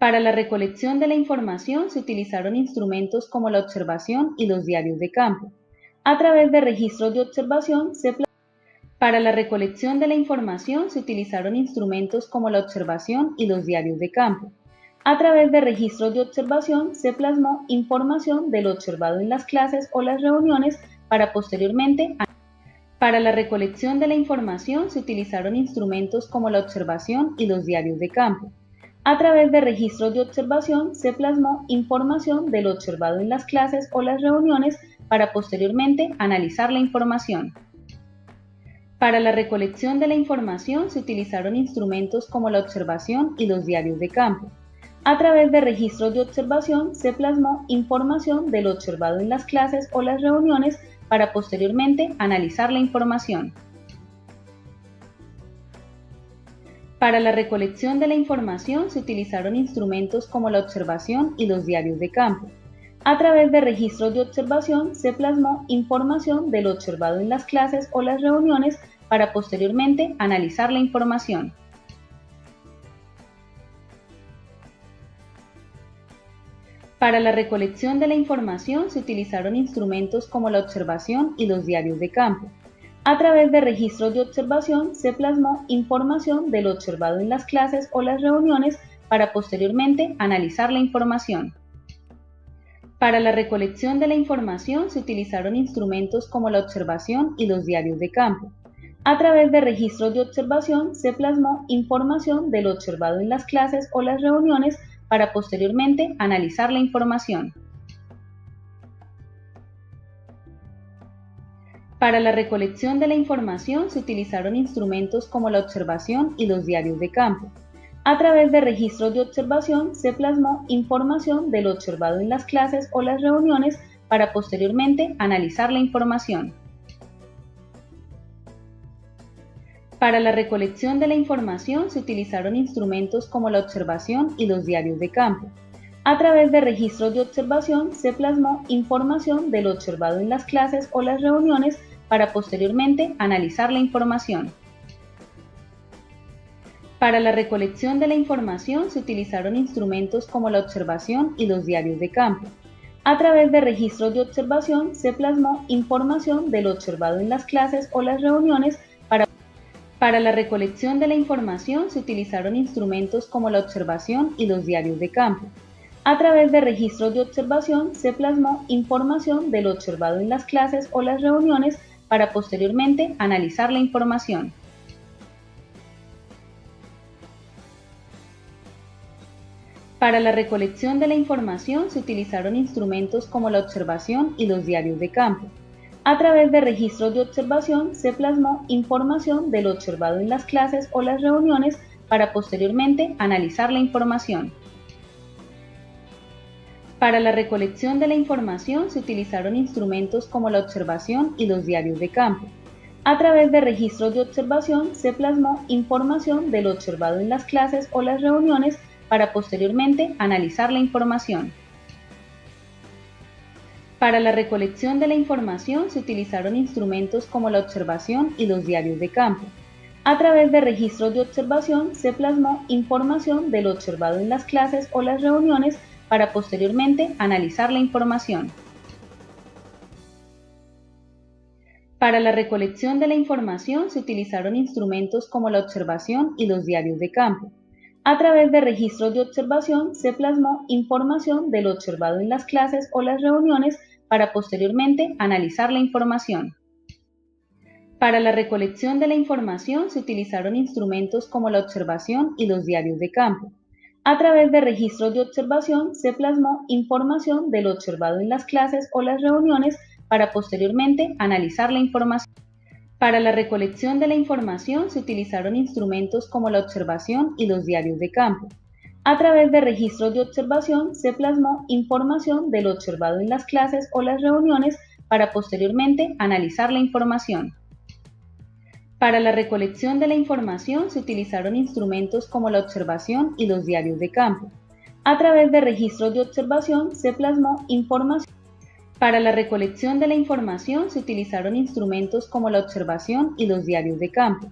Para la recolección de la información se utilizaron instrumentos como la observación y los diarios de campo. A través de registros de observación Para la recolección de la información se utilizaron instrumentos como la observación y los diarios de campo. A través de registros de observación se plasmó información de lo observado en las clases o las reuniones para posteriormente. Para la recolección de la información se utilizaron instrumentos como la observación y los diarios de campo. A través de registros de observación se plasmó información de lo observado en las clases o las reuniones para posteriormente analizar la información. Para la recolección de la información se utilizaron instrumentos como la observación y los diarios de campo. A través de registros de observación se plasmó información de lo observado en las clases o las reuniones para posteriormente analizar la información. Para la recolección de la información se utilizaron instrumentos como la observación y los diarios de campo. A través de registros de observación se plasmó información de lo observado en las clases o las reuniones para posteriormente analizar la información. Para la recolección de la información se utilizaron instrumentos como la observación y los diarios de campo. A través de registros de observación se plasmó información de lo observado en las clases o las reuniones para posteriormente analizar la información. Para la recolección de la información se utilizaron instrumentos como la observación y los diarios de campo. A través de registros de observación se plasmó información de lo observado en las clases o las reuniones para posteriormente analizar la información. Para la recolección de la información se utilizaron instrumentos como la observación y los diarios de campo. A través de registros de observación se plasmó información de lo observado en las clases o las reuniones para posteriormente analizar la información. Para la recolección de la información se utilizaron instrumentos como la observación y los diarios de campo. A través de registros de observación se plasmó información de lo observado en las clases o las reuniones para posteriormente analizar la información. Para la recolección de la información se utilizaron instrumentos como la observación y los diarios de campo. A través de registros de observación se plasmó información de lo observado en las clases o las reuniones para la recolección de la información se utilizaron instrumentos como la observación y los diarios de campo. A través de registros de observación se plasmó información de lo observado en las clases o las reuniones para posteriormente analizar la información. Para la recolección de la información se utilizaron instrumentos como la observación y los diarios de campo. A través de registros de observación se plasmó información de lo observado en las clases o las reuniones para posteriormente analizar la información. Para la recolección de la información se utilizaron instrumentos como la observación y los diarios de campo. A través de registros de observación se plasmó información de lo observado en las clases o las reuniones para posteriormente analizar la información. Para la recolección de la información se utilizaron instrumentos como la observación y los diarios de campo. A través de registros de observación se plasmó información de lo observado en las clases o las reuniones para posteriormente analizar la información. Para la recolección de la información se utilizaron instrumentos como la observación y los diarios de campo. A través de registros de observación se plasmó información de lo observado en las clases o las reuniones para posteriormente analizar la información. Para la recolección de la información se utilizaron instrumentos como la observación y los diarios de campo. A través de registros de observación se plasmó información de lo observado en las clases o las reuniones para posteriormente analizar la información. Para la recolección de la información se utilizaron instrumentos como la observación y los diarios de campo. A través de registros de observación se plasmó información de lo observado en las clases o las reuniones para posteriormente analizar la información. Para la recolección de la información se utilizaron instrumentos como la observación y los diarios de campo. A través de registros de observación se plasmó información. Para la recolección de la información se utilizaron instrumentos como la observación y los diarios de campo.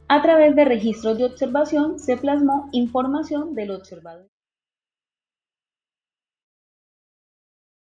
A través de registros de observación se plasmó información de lo observado.